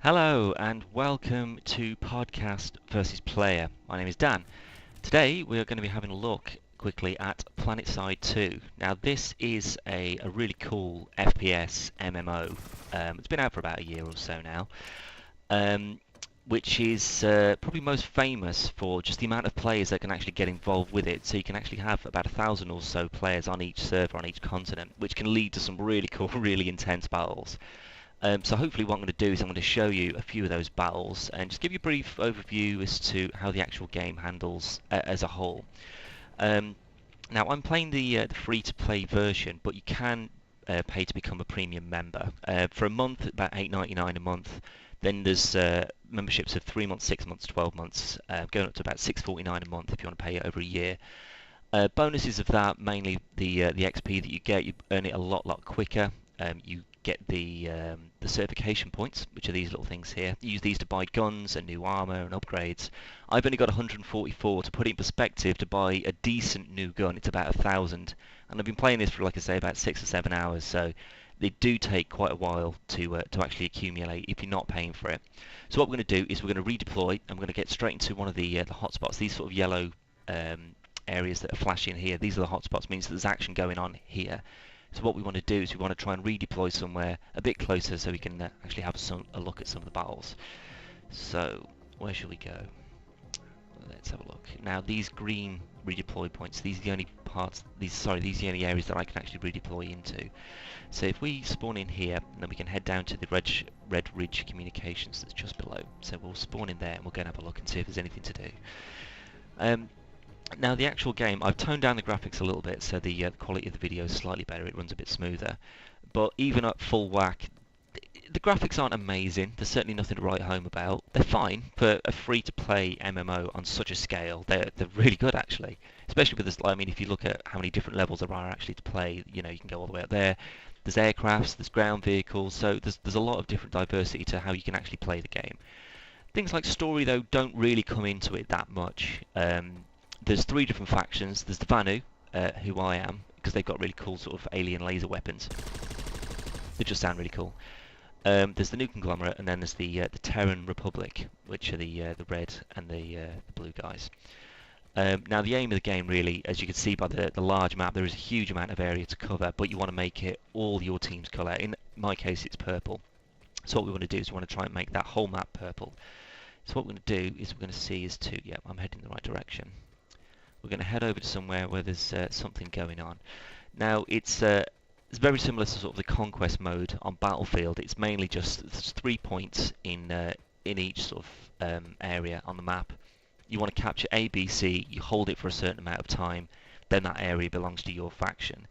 Hello and welcome to Podcast versus Player. My name is Dan. Today we are going to be having a look quickly at PlanetSide 2. Now this is a really cool FPS MMO. It's been out for about a year or so now, which is probably most famous for just the amount of players that can actually get involved with it. So you can actually have about 1,000 or so players on each server on each continent, which can lead to some really cool, really intense battles. So hopefully what I'm going to do is I'm going to show you a few of those battles and just give you a brief overview as to how the actual game handles as a whole. Um, Now I'm playing the free-to-play version, but you can pay to become a premium member. For a month, about $8.99 a month. Then there's memberships of 3 months, 6 months, 12 months, going up to about $6.49 a month if you want to pay it over a year. Bonuses of that, mainly the XP that you get, you earn it a lot quicker. You get the certification points, which are these little things here. You use these to buy guns and new armor and upgrades. I've only got 144. To put it in perspective, to buy a decent new gun, it's about 1,000. And I've been playing this for, like I say, about 6 or 7 hours. So they do take quite a while to actually accumulate if you're not paying for it. So what we're going to do is we're going to redeploy and we're going to get straight into one of the hotspots. These sort of yellow areas that are flashing here. These are the hotspots, means that there's action going on here. So what we want to do is we want to try and redeploy somewhere a bit closer so we can actually have a look at some of the battles. So where should we go? Let's have a look. Now these green redeploy points, these are the only parts, these are the only areas that I can actually redeploy into. So if we spawn in here, then we can head down to the Red Ridge Communications that's just below. So we'll spawn in there and we'll go and have a look and see if there's anything to do. Now the actual game, I've toned down the graphics a little bit so the quality of the video is slightly better, it runs a bit smoother. But even at full whack, the graphics aren't amazing, there's certainly nothing to write home about. They're fine for a free-to-play MMO on such a scale, they're really good actually. Especially with this, I mean, if you look at how many different levels there are actually to play, you know, you can go all the way up there. There's aircrafts, there's ground vehicles, so there's a lot of different diversity to how you can actually play the game. Things like story, though, don't really come into it that much. There's 3 different factions. There's the Vanu, who I am, because they've got really cool sort of alien laser weapons. They just sound really cool. There's the New Conglomerate, and then there's the Terran Republic, which are the red and the blue guys. Now the aim of the game really, as you can see by the large map, there is a huge amount of area to cover, but you want to make it all your team's colour. In my case it's purple. So what we want to do is we want to try and make that whole map purple. So what we're going to do is we're going to see is to, yeah, I'm heading in the right direction. We're going to head over to somewhere where there's something going on. Now it's very similar to sort of the conquest mode on Battlefield. It's mainly just there's 3 points in each sort of area on the map. You want to capture A, B, C. You hold it for a certain amount of time. Then that area belongs to your faction.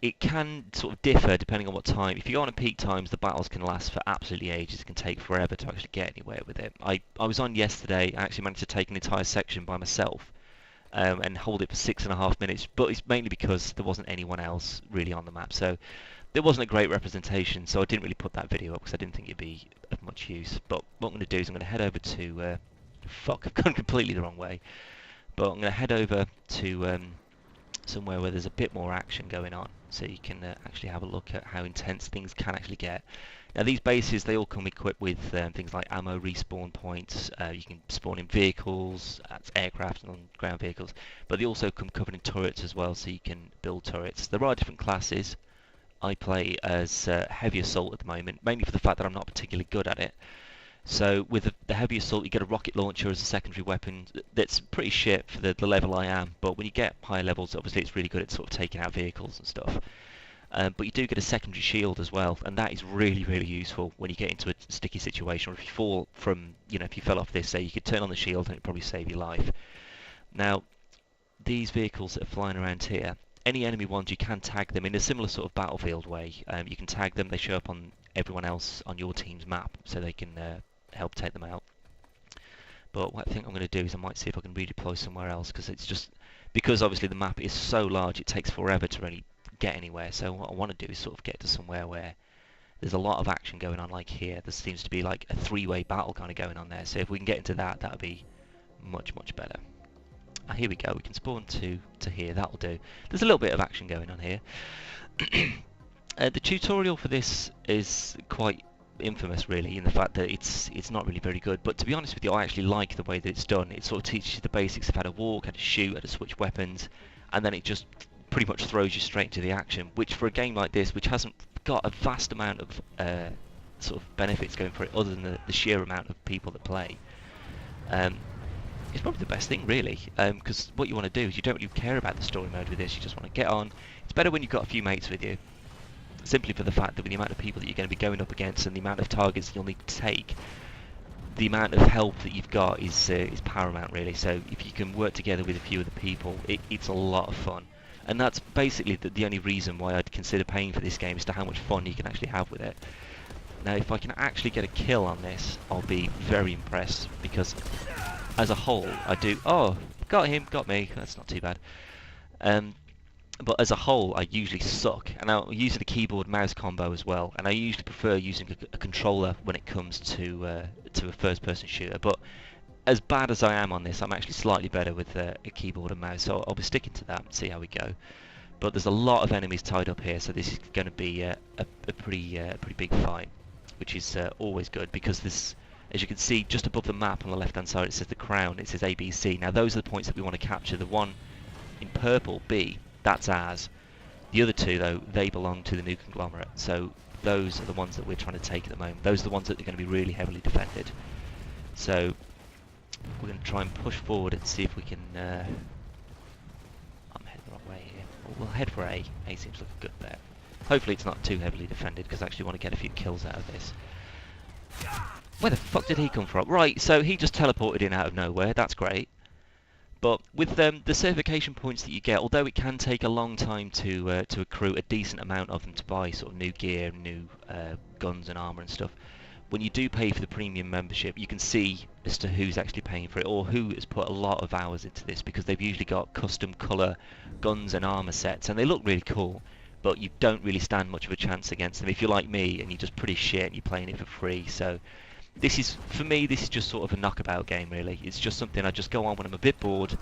It can sort of differ depending on what time. If you go on at peak times, the battles can last for absolutely ages. It can take forever to actually get anywhere with it. I was on yesterday. I actually managed to take an entire section by myself and hold it for 6.5 minutes. But it's mainly because there wasn't anyone else really on the map. So there wasn't a great representation. So I didn't really put that video up because I didn't think it'd be of much use. But what I'm going to do is I'm going to head over to... fuck, I've gone completely the wrong way. But I'm going to head over to... somewhere where there's a bit more action going on, so you can actually have a look at how intense things can actually get. Now these bases, they all come equipped with things like ammo respawn points. You can spawn in vehicles, that's aircraft and ground vehicles, but they also come covered in turrets as well, so you can build turrets. There are different classes. I play as heavy assault at the moment, mainly for the fact that I'm not particularly good at it. So with the heavy assault, you get a rocket launcher as a secondary weapon. That's pretty shit for the level I am, but when you get higher levels, obviously it's really good at sort of taking out vehicles and stuff. But you do get a secondary shield as well, and that is really useful when you get into a sticky situation, or if you fall from, you know, if you fell off this, say, you could turn on the shield and it'd probably save your life. Now, these vehicles that are flying around here, any enemy ones, you can tag them in a similar sort of Battlefield way. You can tag them, they show up on everyone else on your team's map, so they can help take them out. But what I think I'm going to do is I might see if I can redeploy somewhere else, because it's just, because obviously the map is so large, it takes forever to really get anywhere. So what I want to do is sort of get to somewhere where there's a lot of action going on, like here. There seems to be like a 3-way battle kind of going on there. So if we can get into that, that would be much better. Here we go, we can spawn to here, that'll do. There's a little bit of action going on here. The tutorial for this is quite infamous really in the fact that it's not really very good. But to be honest with you, I actually like the way that it's done. It sort of teaches you the basics of how to walk, how to shoot, how to switch weapons, and then it just pretty much throws you straight into the action. Which for a game like this, which hasn't got a vast amount of sort of benefits going for it, other than the sheer amount of people that play, it's probably the best thing really. Because what you want to do is you don't really care about the story mode with this. You just want to get on. It's better when you've got a few mates with you. Simply for the fact that with the amount of people that you're going to be going up against and the amount of targets you'll need to take, the amount of help that you've got is paramount really. So if you can work together with a few other people, it's a lot of fun. And that's basically the only reason why I'd consider paying for this game, is to how much fun you can actually have with it. Now if I can actually get a kill on this, I'll be very impressed, because as a whole I do... Oh, got him, got me, that's not too bad. But as a whole, I usually suck, and I use the keyboard-mouse combo as well. And I usually prefer using a controller when it comes to a first-person shooter. But as bad as I am on this, I'm actually slightly better with a keyboard and mouse. So I'll be sticking to that and see how we go. But there's a lot of enemies tied up here, so this is going to be a pretty big fight, which is always good, because this, as you can see, just above the map on the left-hand side, it says the crown. It says ABC. Now those are the points that we want to capture. The one in purple, B. That's ours. The other two, though, they belong to the new conglomerate. So those are the ones that we're trying to take at the moment. Those are the ones that are going to be really heavily defended. So we're going to try and push forward and see if we can... I'm heading the wrong way here. We'll head for A. A seems like a good bet. Hopefully it's not too heavily defended, because I actually want to get a few kills out of this. Where the fuck did he come from? Right, so he just teleported in out of nowhere. That's great. But with the certification points that you get, although it can take a long time to accrue a decent amount of them to buy sort of new gear, new guns and armor and stuff, when you do pay for the premium membership, you can see as to who's actually paying for it, or who has put a lot of hours into this, because they've usually got custom colour guns and armor sets, and they look really cool, but you don't really stand much of a chance against them if you're like me and you're just pretty shit and you're playing it for free. So this is, for me, this is just sort of a knockabout game really. It's just something I just go on when I'm a bit bored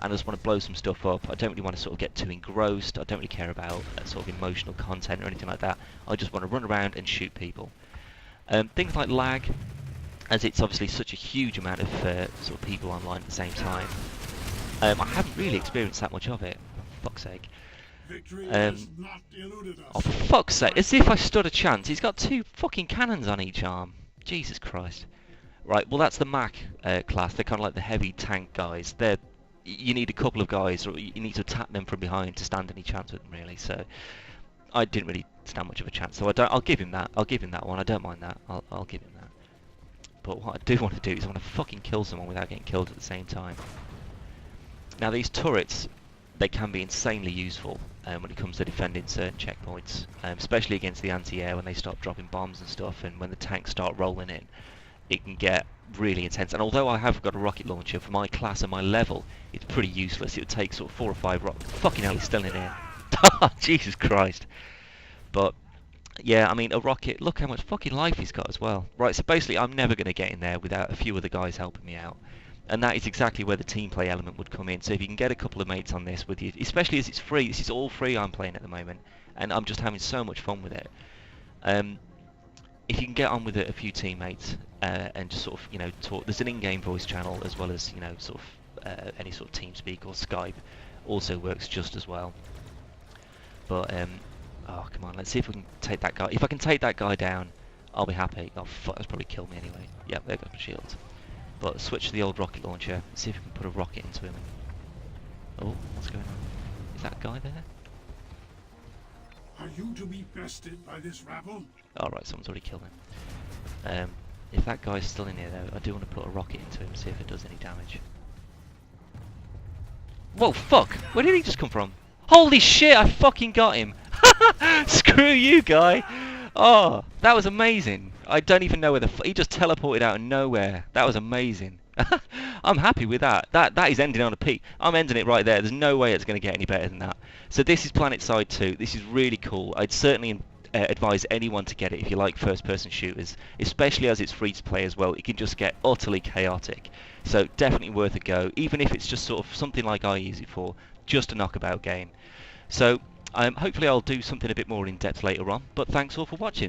and I just want to blow some stuff up. I don't really want to sort of get too engrossed. I don't really care about sort of emotional content or anything like that. I just want to run around and shoot people. Things like lag, as it's obviously such a huge amount of sort of people online at the same time, I haven't really experienced that much of it, for fuck's sake. Oh, for fuck's sake, as if I stood a chance. He's got 2 fucking cannons on each arm. Jesus Christ. Right, well that's the Mac class. They're kind of like the heavy tank guys. You need a couple of guys, or you need to attack them from behind to stand any chance with them really. So I didn't really stand much of a chance. So I'll give him that. I'll give him that one. I don't mind that. I'll give him that. But what I do want to do is I want to fucking kill someone without getting killed at the same time. Now these turrets, they can be insanely useful when it comes to defending certain checkpoints, especially against the anti-air when they start dropping bombs and stuff, and when the tanks start rolling in, it can get really intense. And although I have got a rocket launcher for my class and my level, it's pretty useless. It would take sort of 4 or 5 rockets. Fucking hell, he's still in here. Jesus Christ. But yeah, I mean, a rocket, look how much fucking life he's got as well. Right, so basically I'm never going to get in there without a few other guys helping me out. And that is exactly where the team play element would come in. So if you can get a couple of mates on this with you, especially as it's free, this is all free I'm playing at the moment, and I'm just having so much fun with it. If you can get on with a few teammates and just sort of, you know, talk, there's an in-game voice channel as well as, you know, sort of any sort of TeamSpeak or Skype also works just as well. But oh come on, let's see if we can take that guy. If I can take that guy down, I'll be happy. Oh fuck, that's probably killed me anyway. Yep, there goes my shield. But switch to the old rocket launcher, see if we can put a rocket into him. Oh, what's going on? Is that guy there? Are you to be bested by this rabble? Alright, someone's already killed him. If that guy's still in here though, I do want to put a rocket into him, see if it does any damage. Whoa, fuck! Where did he just come from? Holy shit, I fucking got him! Screw you, guy! Oh, that was amazing. I don't even know where he just teleported out of nowhere. That was amazing. I'm happy with that. That is ending on a peak. I'm ending it right there. There's no way it's going to get any better than that. So this is PlanetSide 2. This is really cool. I'd certainly advise anyone to get it if you like first-person shooters, especially as it's free to play as well. It can just get utterly chaotic. So definitely worth a go, even if it's just sort of something like I use it for, just a knockabout game. So hopefully I'll do something a bit more in depth later on. But thanks all for watching.